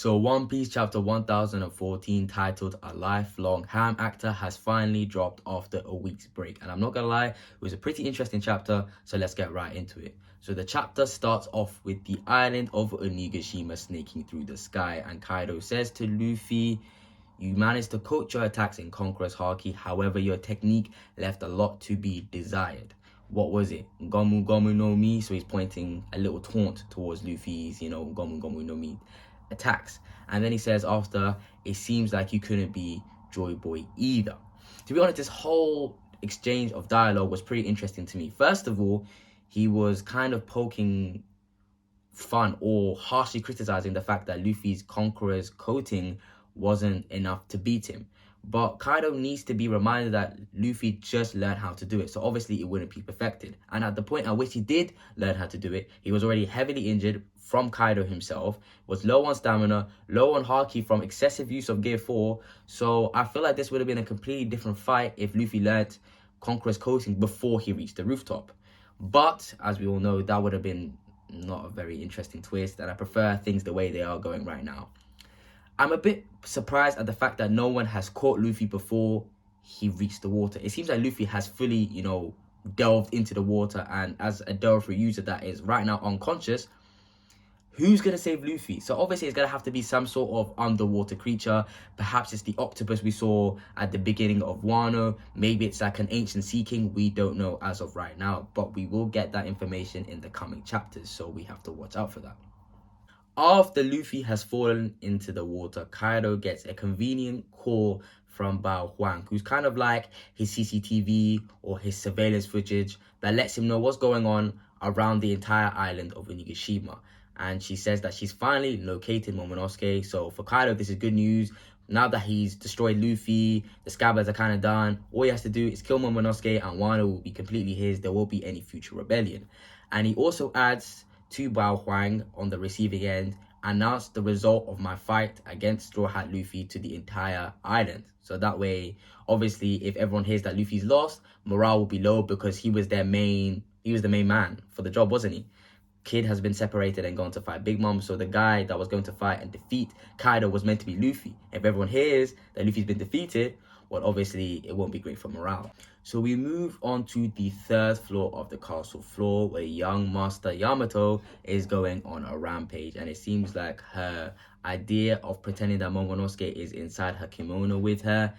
So One Piece chapter 1014 titled A Lifelong Ham Actor has finally dropped after a week's break. And I'm not gonna lie, it was a pretty interesting chapter, so let's get right into it. So the chapter starts off with the island of Onigashima snaking through the sky, and Kaido says to Luffy, "You managed to coach your attacks in Conqueror's Haki, however your technique left a lot to be desired." What was it? Gomu Gomu no Mi? So he's pointing a little taunt towards Luffy's, Gomu Gomu no Mi attacks. And then he says after, "It seems like you couldn't be Joy Boy either." To be honest, this whole exchange of dialogue was pretty interesting to me. First of all, he was kind of poking fun or harshly criticizing the fact that Luffy's Conqueror's coating wasn't enough to beat him. But Kaido needs to be reminded that Luffy just learned how to do it, so obviously it wouldn't be perfected. And at the point at which he did learn how to do it, he was already heavily injured from Kaido himself, was low on stamina, low on Haki from excessive use of Gear 4, so I feel like this would have been a completely different fight if Luffy learnt Conqueror's coating before he reached the rooftop. But, as we all know, that would have been not a very interesting twist, and I prefer things the way they are going right now. I'm a bit surprised at the fact that no one has caught Luffy before he reached the water. It seems like Luffy has fully, delved into the water, and as a Delphi user that is right now unconscious, who's going to save Luffy? So obviously it's going to have to be some sort of underwater creature. Perhaps it's the octopus we saw at the beginning of Wano. Maybe it's like an ancient sea king. We don't know as of right now, but we will get that information in the coming chapters, so we have to watch out for that. After Luffy has fallen into the water, Kaido gets a convenient call from Bao Huang, who's kind of like his CCTV or his surveillance footage that lets him know what's going on around the entire island of Onigashima. And she says that she's finally located Momonosuke. So for Kaido, this is good news. Now that he's destroyed Luffy, the scabbards are kind of done. All he has to do is kill Momonosuke and Wano will be completely his. There won't be any future rebellion. And he also adds to Bao Huang on the receiving end, "Announced the result of my fight against Straw Hat Luffy to the entire island." So that way, obviously, if everyone hears that Luffy's lost, morale will be low because he was the main man for the job, wasn't he? Kid has been separated and gone to fight Big Mom, so the guy that was going to fight and defeat Kaido was meant to be Luffy. If everyone hears that Luffy's been defeated, well, obviously, it won't be great for morale. So we move on to the third floor of the castle floor, where young Master Yamato is going on a rampage, and it seems like her idea of pretending that Momonosuke is inside her kimono with her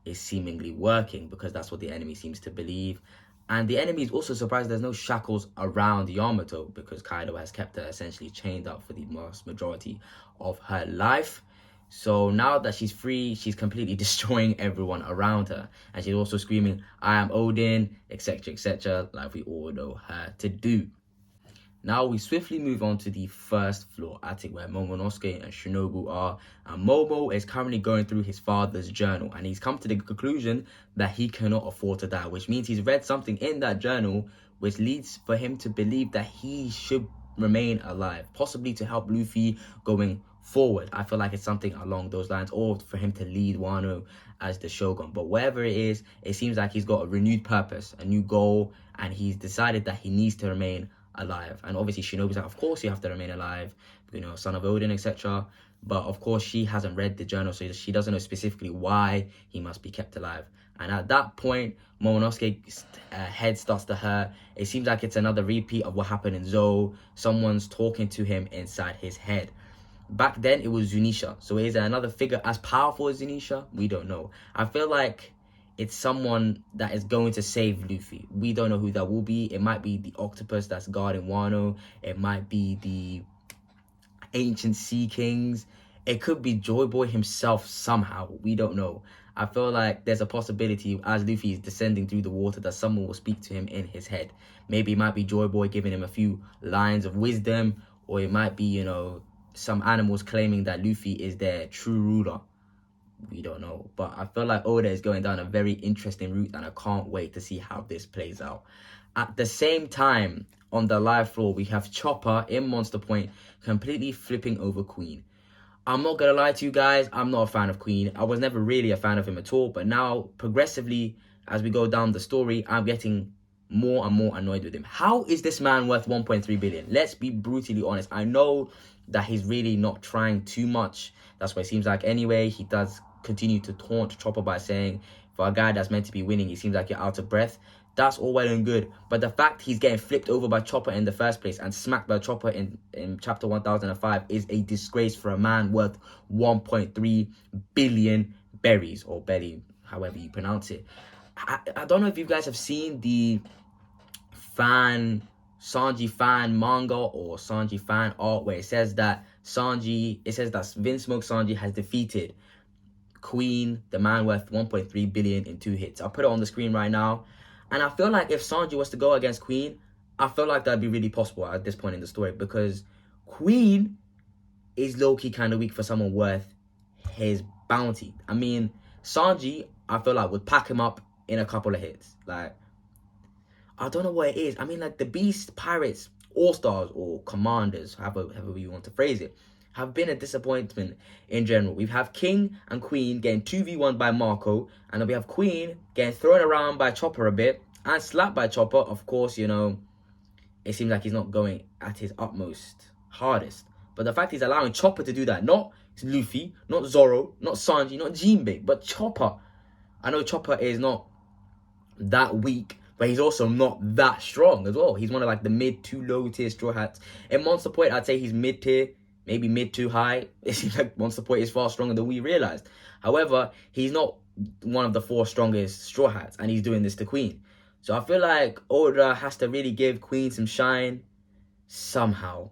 is seemingly working, because that's what the enemy seems to believe. And the enemy is also surprised there's no shackles around Yamato, because Kaido has kept her essentially chained up for the vast majority of her life. So now that she's free, she's completely destroying everyone around her. And she's also screaming, "I am Odin," etc., etc., like we all know her to do. Now we swiftly move on to the first floor attic, where Momonosuke and Shinobu are, and Momo is currently going through his father's journal, and he's come to the conclusion that he cannot afford to die, which means he's read something in that journal which leads for him to believe that he should remain alive, possibly to help Luffy going forward. I feel like it's something along those lines, or for him to lead Wano as the Shogun. But whatever it is, it seems like he's got a renewed purpose, a new goal, and he's decided that he needs to remain alive. And obviously Shinobu's like, of course you have to remain alive, son of Odin, etc. But of course she hasn't read the journal, so she doesn't know specifically why he must be kept alive. And at that point, Momonosuke's head starts to hurt. It seems like it's another repeat of what happened in Zou. Someone's talking to him inside his head. Back then, it was Zunisha. So is there another figure as powerful as Zunisha? We don't know. I feel like it's someone that is going to save Luffy. We don't know who that will be. It might be the octopus that's guarding Wano. It might be the ancient sea kings. It could be Joy Boy himself somehow. We don't know. I feel like there's a possibility as Luffy is descending through the water that someone will speak to him in his head. Maybe it might be Joy Boy giving him a few lines of wisdom, or it might be, some animals claiming that Luffy is their true ruler. We don't know. But I feel like Oda is going down a very interesting route, and I can't wait to see how this plays out. At the same time, on the live floor, we have Chopper in Monster Point completely flipping over Queen. I'm not gonna lie to you guys, I'm not a fan of Queen. I was never really a fan of him at all, but now, progressively, as we go down the story, I'm getting more and more annoyed with him. How is this man worth 1.3 billion? Let's be brutally honest. I know that he's really not trying too much. That's what it seems like anyway. He does continue to taunt Chopper by saying, for a guy that's meant to be winning, it seems like you're out of breath. That's all well and good. But the fact he's getting flipped over by Chopper in the first place and smacked by Chopper in chapter 1005 is a disgrace for a man worth 1.3 billion berries, or belly, however you pronounce it. I don't know if you guys have seen the Sanji fan manga or Sanji fan art where it says that Vince Smoke Sanji has defeated Queen, the man worth 1.3 billion in 2 hits. I'll put it on the screen right now. And I feel like if Sanji was to go against Queen, I feel like that'd be really possible at this point in the story, because Queen is low-key kind of weak for someone worth his bounty. I mean, Sanji, I feel like, would pack him up in a couple of hits. Like, I don't know what it is. I mean, like, the Beast Pirates All-Stars or Commanders, however you want to phrase it, have been a disappointment in general. We have King and Queen getting 2v1 by Marco, and then we have Queen getting thrown around by Chopper a bit and slapped by Chopper. Of course, you know, it seems like he's not going at his utmost hardest. But the fact he's allowing Chopper to do that, not Luffy, not Zoro, not Sanji, not Jinbei, but Chopper. I know Chopper is not that weak, but he's also not that strong as well. He's one of like the mid to low tier Straw Hats. In Monster Point, I'd say he's mid tier, maybe mid to high. It seems like Monster Point is far stronger than we realized. However, he's not one of the 4 strongest Straw Hats, and he's doing this to Queen. So I feel like Oda has to really give Queen some shine somehow.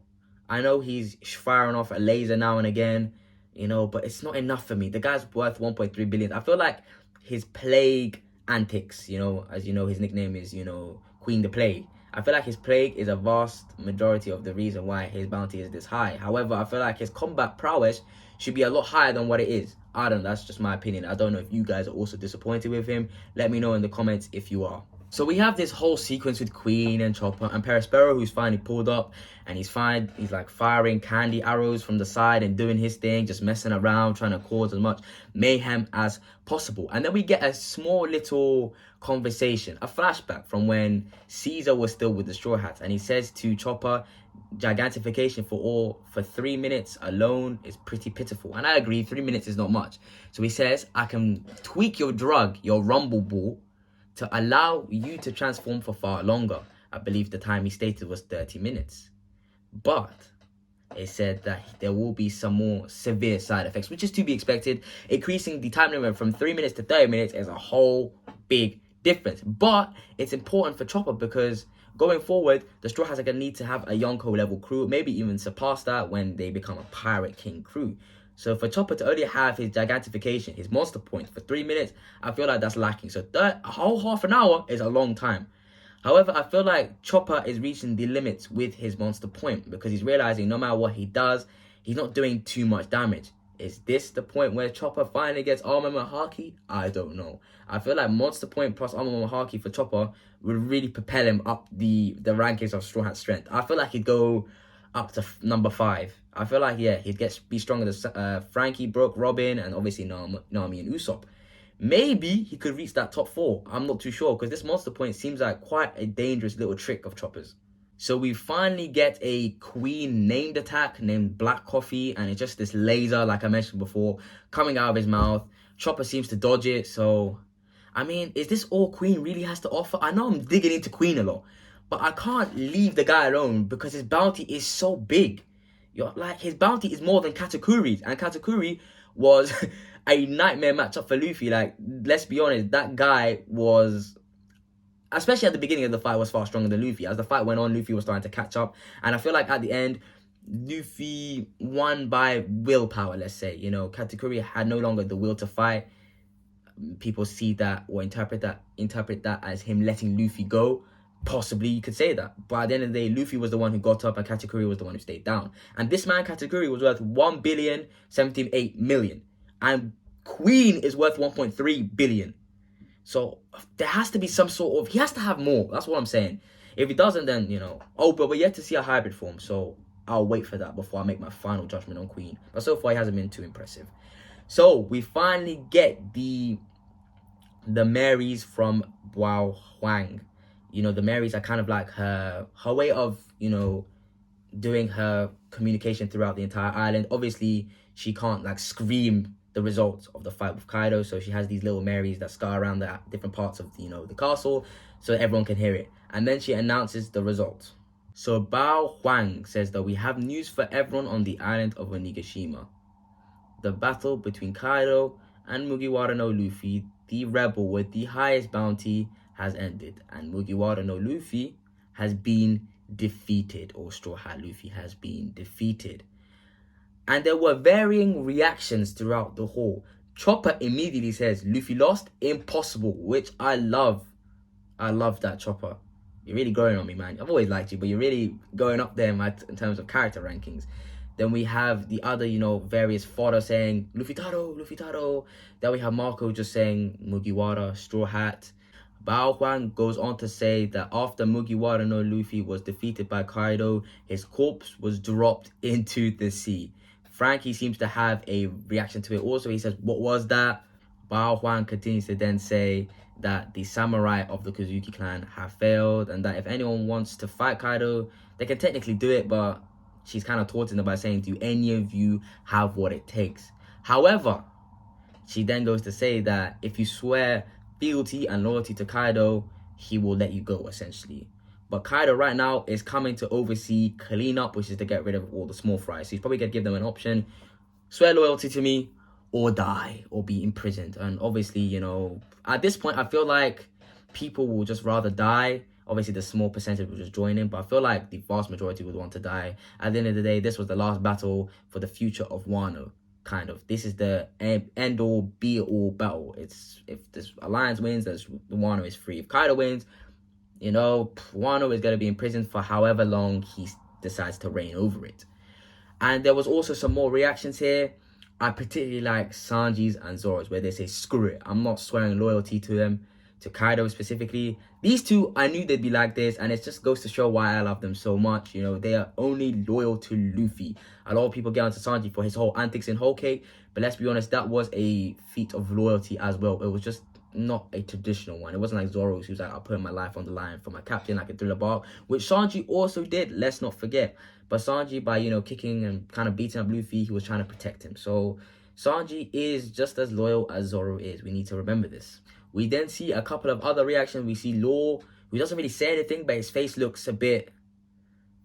I know he's firing off a laser now and again, you know, but it's not enough for me. The guy's worth 1.3 billion. I feel like his plague antics, you know, as you know, his nickname is, you know, Queen the Plague. I feel like his plague is a vast majority of the reason why his bounty is this high. However, I feel like his combat prowess should be a lot higher than what it is. I don't know, that's just my opinion. I don't know if you guys are also disappointed with him. Let me know in the comments if you are. So we have this whole sequence with Queen and Chopper and Perospero, who's finally pulled up, and he's like firing candy arrows from the side and doing his thing, just messing around, trying to cause as much mayhem as possible. And then we get a small little conversation, a flashback from when Caesar was still with the Straw Hats, and he says to Chopper, gigantification for 3 minutes alone is pretty pitiful. And I agree, 3 minutes is not much. So he says, I can tweak your drug, your rumble ball, to allow you to transform for far longer. I believe the time he stated was 30 minutes. But it said that there will be some more severe side effects, which is to be expected. Increasing the time limit from 3 minutes to 30 minutes is a whole big difference. But it's important for Chopper, because going forward, the Straw Hats are going to need to have a Yonko level crew, maybe even surpass that when they become a Pirate King crew. So for Chopper to only have his gigantification, his monster point, for 3 minutes, I feel like that's lacking. So a whole half an hour is a long time. However, I feel like Chopper is reaching the limits with his monster point, because he's realizing no matter what he does, he's not doing too much damage. Is this the point where Chopper finally gets armament haki? I don't know. I feel like monster point plus armament haki for Chopper would really propel him up the rankings of Straw Hat strength. I feel like he'd go up to number 5. I feel like, yeah, he'd be stronger than Frankie, Brooke, Robin, and obviously Nami and Usopp. Maybe he could reach that top 4. I'm not too sure, because this monster point seems like quite a dangerous little trick of Chopper's. So we finally get a Queen named attack named Black Coffee, and it's just this laser, like I mentioned before, coming out of his mouth. Chopper seems to dodge it. So, I mean, is this all Queen really has to offer? I know I'm digging into Queen a lot, but I can't leave the guy alone because his bounty is so big. Like, his bounty is more than Katakuri's, and Katakuri was a nightmare matchup for Luffy. Like, let's be honest, that guy was, especially at the beginning of the fight, was far stronger than Luffy. As the fight went on, Luffy was starting to catch up, and I feel like at the end, Luffy won by willpower, let's say. You know, Katakuri had no longer the will to fight. People see that or interpret that as him letting Luffy go. Possibly you could say that, but at the end of the day, Luffy was the one who got up and Katakuri was the one who stayed down. And this man Katakuri was worth 1,078,000,000, and Queen is worth 1.3 billion. So there has to be some sort of, he has to have more. That's what I'm saying. If he doesn't, then, you know, but we're yet to see a hybrid form, so I'll wait for that before I make my final judgment on Queen. But so far, he hasn't been too impressive. So we finally get the Marys from Bao Huang. You know, the Marys are kind of like her way of, you know, doing her communication throughout the entire island. Obviously, she can't like scream the results of the fight with Kaido, so she has these little Marys that scar around the different parts of the castle, so everyone can hear it. And then she announces the results. So Bao Huang says that we have news for everyone on the island of Onigashima. The battle between Kaido and Mugiwara no Luffy, the rebel with the highest bounty, has ended, and Mugiwara no Luffy has been defeated, or Straw Hat Luffy has been defeated. And there were varying reactions throughout the whole. Chopper immediately says, Luffy lost? Impossible, which I love. I love that, Chopper. You're really growing on me, man. I've always liked you, but you're really going up there in terms of character rankings. Then we have the other, various fodder saying, Luffy Taro, Luffy Taro. Then we have Marco just saying, Mugiwara, Straw Hat. Bao Huang goes on to say that after Mugiwara no Luffy was defeated by Kaido, his corpse was dropped into the sea. Frankie seems to have a reaction to it also. He says, what was that? Bao Huang continues to then say that the samurai of the Kozuki clan have failed, and that if anyone wants to fight Kaido, they can technically do it, but she's kind of taunting them by saying, do any of you have what it takes? However, she then goes to say that if you swear fealty and loyalty to Kaido, he will let you go, essentially. But Kaido right now is coming to oversee cleanup, which is to get rid of all the small fries. So he's probably going to give them an option: swear loyalty to me, or die, or be imprisoned. And obviously, at this point, I feel like people will just rather die. Obviously, the small percentage will just join in, but I feel like the vast majority would want to die. At the end of the day, this was the last battle for the future of Wano, kind of. This is the end-all, be-all battle. It's if this alliance wins, Wano is free. If Kaido wins, Wano is going to be imprisoned for however long he decides to reign over it. And there was also some more reactions here. I particularly like Sanji's and Zoro's, where they say, screw it, I'm not swearing loyalty to them, to Kaido specifically. These two, I knew they'd be like this, and it just goes to show why I love them so much. They are only loyal to Luffy. A lot of people get onto Sanji for his whole antics in Whole Cake, but let's be honest, that was a feat of loyalty as well. It was just not a traditional one. It wasn't like Zoro's, who's like, I'll put my life on the line for my captain, like a thriller bark, which Sanji also did, let's not forget. But Sanji, by, kicking and kind of beating up Luffy, he was trying to protect him. So Sanji is just as loyal as Zoro is. We need to remember this. We then see a couple of other reactions. We see Law, who doesn't really say anything, but his face looks a bit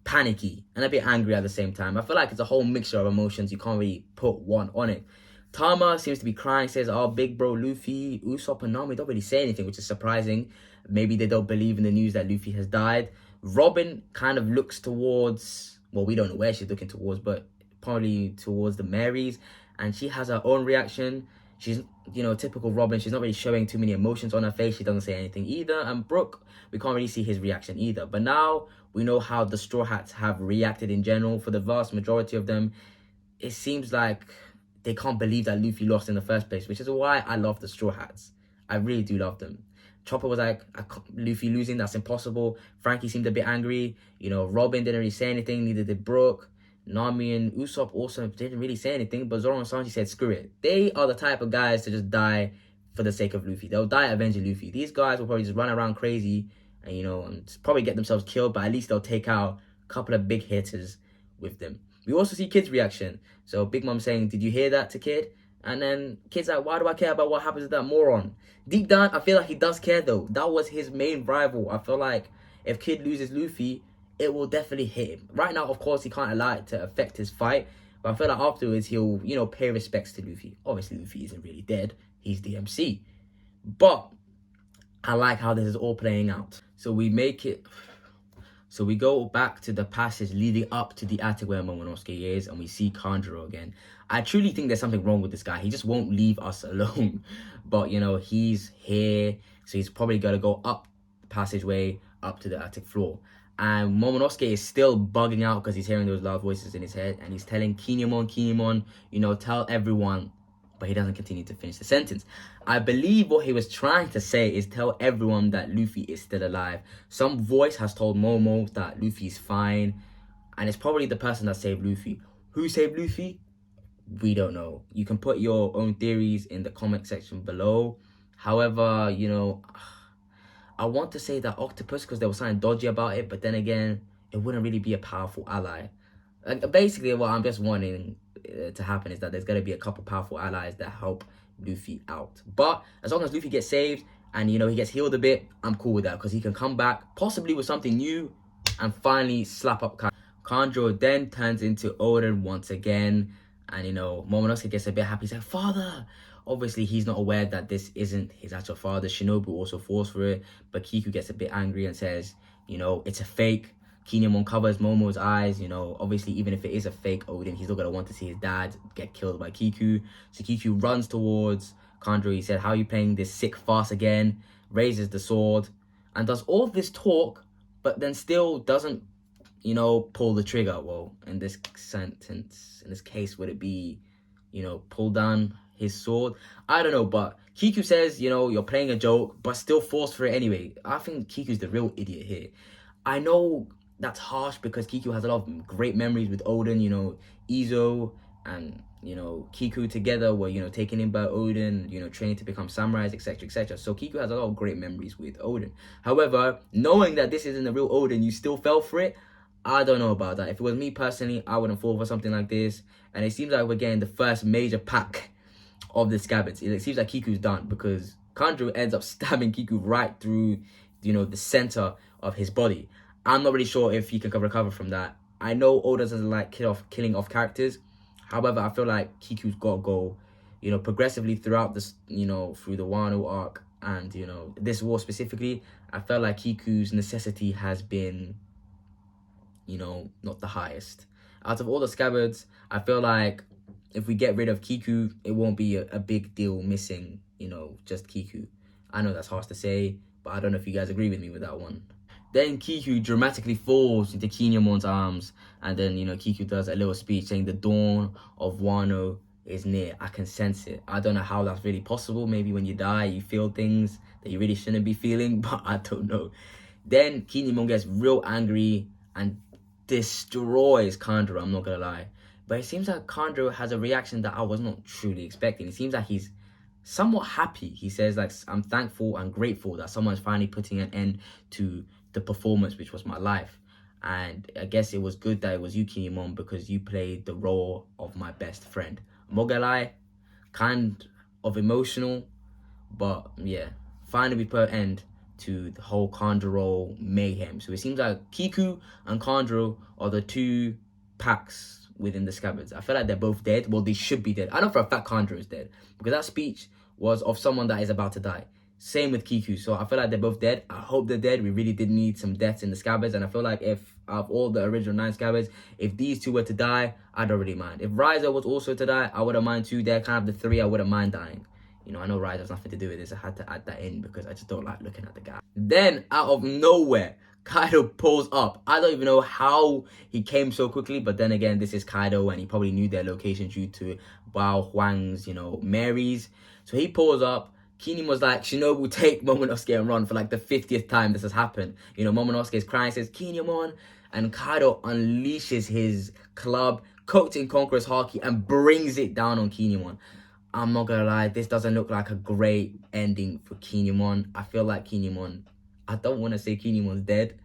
panicky and a bit angry at the same time. I feel like it's a whole mixture of emotions. You can't really put one on it. Tama seems to be crying, says, oh, big bro Luffy, Usopp and Nami don't really say anything, which is surprising. Maybe they don't believe in the news that Luffy has died. Robin kind of looks towards, well, we don't know where she's looking towards, but probably towards the Marys, and she has her own reaction. She's, typical Robin, she's not really showing too many emotions on her face. She doesn't say anything either. And Brook, we can't really see his reaction either. But now we know how the Straw Hats have reacted in general. For the vast majority of them, it seems like they can't believe that Luffy lost in the first place, which is why I love the Straw Hats. I really do love them. Chopper was like, Luffy losing, that's impossible. Frankie seemed a bit angry. Robin didn't really say anything, neither did Brook. Nami and Usopp also didn't really say anything, but Zoro and Sanji said, screw it. They are the type of guys to just die for the sake of Luffy. They'll die avenging Luffy. These guys will probably just run around crazy and, and probably get themselves killed, but at least they'll take out a couple of big hitters with them. We also see Kid's reaction. So Big Mom saying, did you hear that, to Kid? And then Kid's like, why do I care about what happens to that moron? Deep down, I feel like he does care though. That was his main rival. I feel like if Kid loses Luffy, it will definitely hit him. Right now, of course, he can't allow it to affect his fight. But I feel like afterwards, he'll, pay respects to Luffy. Obviously, Luffy isn't really dead. He's the MC. But I like how this is all playing out. So we go back to the passage leading up to the attic where Momonosuke is, and we see Kanjuro again. I truly think there's something wrong with this guy. He just won't leave us alone. But, he's here, so he's probably going to go up the passageway, up to the attic floor. And Momonosuke is still bugging out because he's hearing those loud voices in his head, and he's telling Kinemon, tell everyone, but he doesn't continue to finish the sentence. I believe what he was trying to say is tell everyone that Luffy is still alive. Some voice has told Momo that Luffy's fine, and it's probably the person that saved Luffy. Who saved Luffy? We don't know. You can put your own theories in the comment section below. However, I want to say that Octopus, because there was something dodgy about it, but then again, it wouldn't really be a powerful ally. Basically, what I'm just wanting to happen is that there's going to be a couple powerful allies that help Luffy out. But as long as Luffy gets saved and, you know, he gets healed a bit, I'm cool with that because he can come back possibly with something new and finally slap up Kaido. Kanjo then turns into Odin once again, and, you know, Momonosuke gets a bit happy. He's like, "Father!" Obviously, he's not aware that this isn't his actual father. Shinobu also falls for it, but Kiku gets a bit angry and says, you know, it's a fake. Kinemon covers Momo's eyes, you know, obviously even if it is a fake Odin, he's not going to want to see his dad get killed by Kiku. So Kiku runs towards Kanjo. He said, "How are you playing this sick farce again?" Raises the sword and does all this talk, but then still doesn't, you know, pull the trigger. Well, in this case, would it be, you know, pull down his sword? I don't know, but Kiku says, you know, you're playing a joke, but still falls for it anyway. I think Kiku's the real idiot here. I know that's harsh because Kiku has a lot of great memories with Odin, you know, Izo and, you know, Kiku together were, you know, taken in by Odin, you know, training to become samurais, etc., etc. So Kiku has a lot of great memories with Odin. However, knowing that this isn't the real Odin, you still fell for it. I don't know about that. If it was me personally, I wouldn't fall for something like this. And it seems like we're getting the first major pack of the scabbards. It seems like Kiku's done because Kanjo ends up stabbing Kiku right through, you know, the center of his body. I'm not really sure if he can recover from that. I know Oda doesn't like killing off characters. However, I feel like Kiku's got to go, you know, progressively throughout this, you know, through the Wano arc and, you know, this war specifically. I felt like Kiku's necessity has been, you know, not the highest. Out of all the scabbards, I feel like if we get rid of Kiku, it won't be a big deal missing, you know, just Kiku. I know that's harsh to say, but I don't know if you guys agree with me with that one. Then Kiku dramatically falls into Kinemon's arms, and then, you know, Kiku does a little speech saying the dawn of Wano is near. I can sense it. I don't know how that's really possible. Maybe when you die, you feel things that you really shouldn't be feeling, but I don't know. Then Kinemon gets real angry and destroys Kanjo, I'm not gonna lie. But it seems like Kanjo has a reaction that I was not truly expecting. It seems like he's somewhat happy. He says, like, I'm thankful and grateful that someone's finally putting an end to the performance, which was my life. And I guess it was good that it was you, Kinemon, because you played the role of my best friend. I'm not gonna lie, kind of emotional, but yeah, finally we put an end to the whole Kanjuro mayhem. So it seems like Kiku and Kanjuro are the two packs within the scabbards. I feel like they're both dead. Well, they should be dead. I know for a fact Kanjuro is dead because that speech was of someone that is about to die. Same with Kiku. So I feel like they're both dead. I hope they're dead. We really did need some deaths in the scabbards. And I feel like if out of all the original 9 scabbards, if these two were to die, I don't really mind. If Ryza was also to die, I wouldn't mind too. They're kind of the 3 I wouldn't mind dying. You know, I know Ryza has nothing to do with this. I had to add that in because I just don't like looking at the guy. Then, out of nowhere, Kaido pulls up. I don't even know how he came so quickly, but then again, this is Kaido, and he probably knew their location due to Bao Huang's, you know, Marys. So he pulls up. Keenan was like, Shinobu, take Momonosuke and run for like the 50th time this has happened. You know, Momonosuke is crying, says, Kinemon. And Kaido unleashes his club, coats in Conqueror's Haki, and brings it down on Kinemon. I'm not gonna lie, this doesn't look like a great ending for Kinemon. I feel like Kinemon, I don't want to say Kinemon's dead,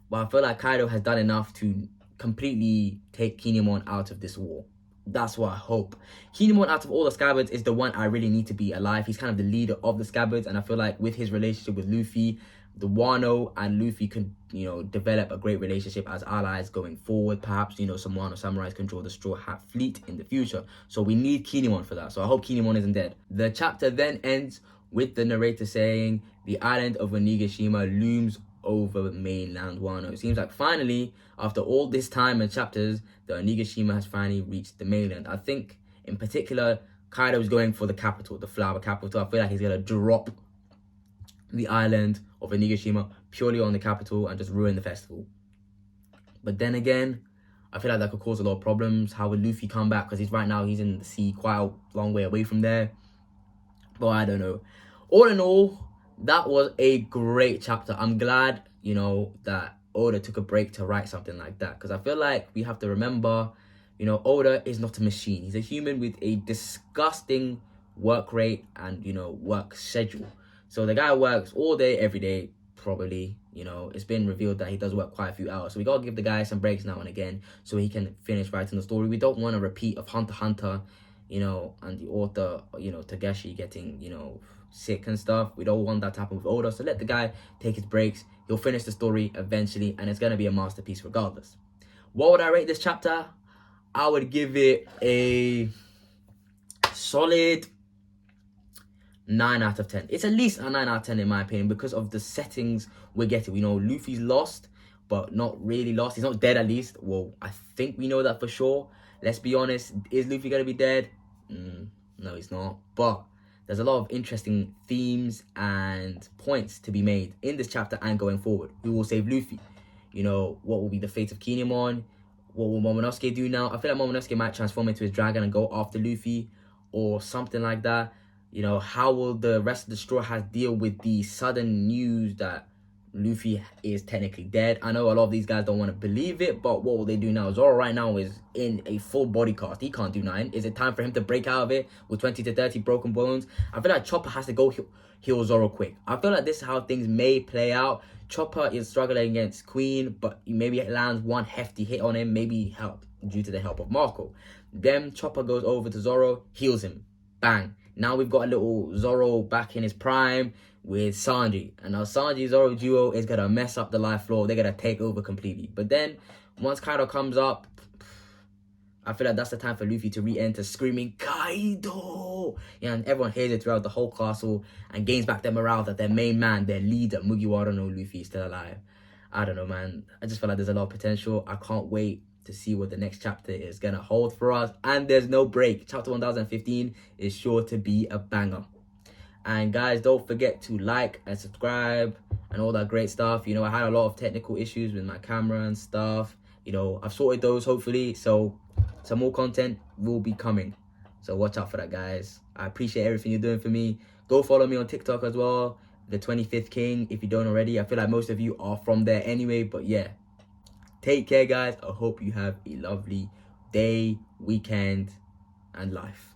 but I feel like Kaido has done enough to completely take Kinemon out of this war. That's what I hope. Kinemon, out of all the scabbards, is the one I really need to be alive. He's kind of the leader of the scabbards, and I feel like with his relationship with Luffy, the Wano and Luffy could, you know, develop a great relationship as allies going forward. Perhaps, you know, some Wano samurais control the Straw Hat fleet in the future. So we need Kinemon for that. So I hope Kinemon isn't dead. The chapter then ends with the narrator saying, the island of Onigashima looms over mainland Wano. It seems like finally, after all this time and chapters, the Onigashima has finally reached the mainland. I think, in particular, Kaido is going for the capital, the flower capital. I feel like he's going to drop the island of Onigashima purely on the capital and just ruin the festival. But then again, I feel like that could cause a lot of problems. How would Luffy come back? Because he's in the sea quite a long way away from there. But I don't know. All in all, that was a great chapter. I'm glad, you know, that Oda took a break to write something like that. Because I feel like we have to remember, you know, Oda is not a machine. He's a human with a disgusting work rate and, you know, work schedule. So the guy works all day, every day, probably, You know, it's been revealed that he does work quite a few hours. So we gotta give the guy some breaks now and again so he can finish writing the story. We don't want a repeat of Hunter x Hunter, you know, and the author, you know, Togashi getting, you know, sick and stuff. We don't want that to happen with Oda. So let the guy take his breaks. He'll finish the story eventually, and it's gonna be a masterpiece regardless. What would I rate this chapter? I would give it a solid 9 out of 10. It's at least a 9 out of 10 in my opinion because of the settings we're getting. We know Luffy's lost, but not really lost. He's not dead at least. Well, I think we know that for sure. Let's be honest. Is Luffy going to be dead? No, he's not. But there's a lot of interesting themes and points to be made in this chapter and going forward. Who will save Luffy? You know, what will be the fate of Kinemon? What will Momonosuke do now? I feel like Momonosuke might transform into his dragon and go after Luffy or something like that. You know, how will the rest of the Straw Hats deal with the sudden news that Luffy is technically dead? I know a lot of these guys don't want to believe it, but what will they do now? Zoro right now is in a full body cast. He can't do 9. Is it time for him to break out of it with 20 to 30 broken bones? I feel like Chopper has to go heal Zoro quick. I feel like this is how things may play out. Chopper is struggling against Queen, but maybe it lands one hefty hit on him, maybe help due to the help of Marco. Then Chopper goes over to Zoro, heals him. Bang. Now we've got a little Zoro back in his prime with Sanji. And now Sanji-Zoro duo is going to mess up the life floor. They're going to take over completely. But then, once Kaido comes up, I feel like that's the time for Luffy to re-enter screaming, Kaido! Yeah, and everyone hears it throughout the whole castle and gains back their morale that their main man, their leader, Mugiwara no Luffy, is still alive. I don't know, man. I just feel like there's a lot of potential. I can't wait to see what the next chapter is gonna hold for us, and there's no break. Chapter 1015 is sure to be a banger. And guys, don't forget to like and subscribe and all that great stuff. You know, I had a lot of technical issues with my camera and stuff. You know, I've sorted those hopefully, so some more content will be coming, so watch out for that, guys. I appreciate everything you're doing for me. Go follow me on TikTok as well, the 25th King, if you don't already. I feel like most of you are from there anyway, but yeah. Take care, guys. I hope you have a lovely day, weekend, and life.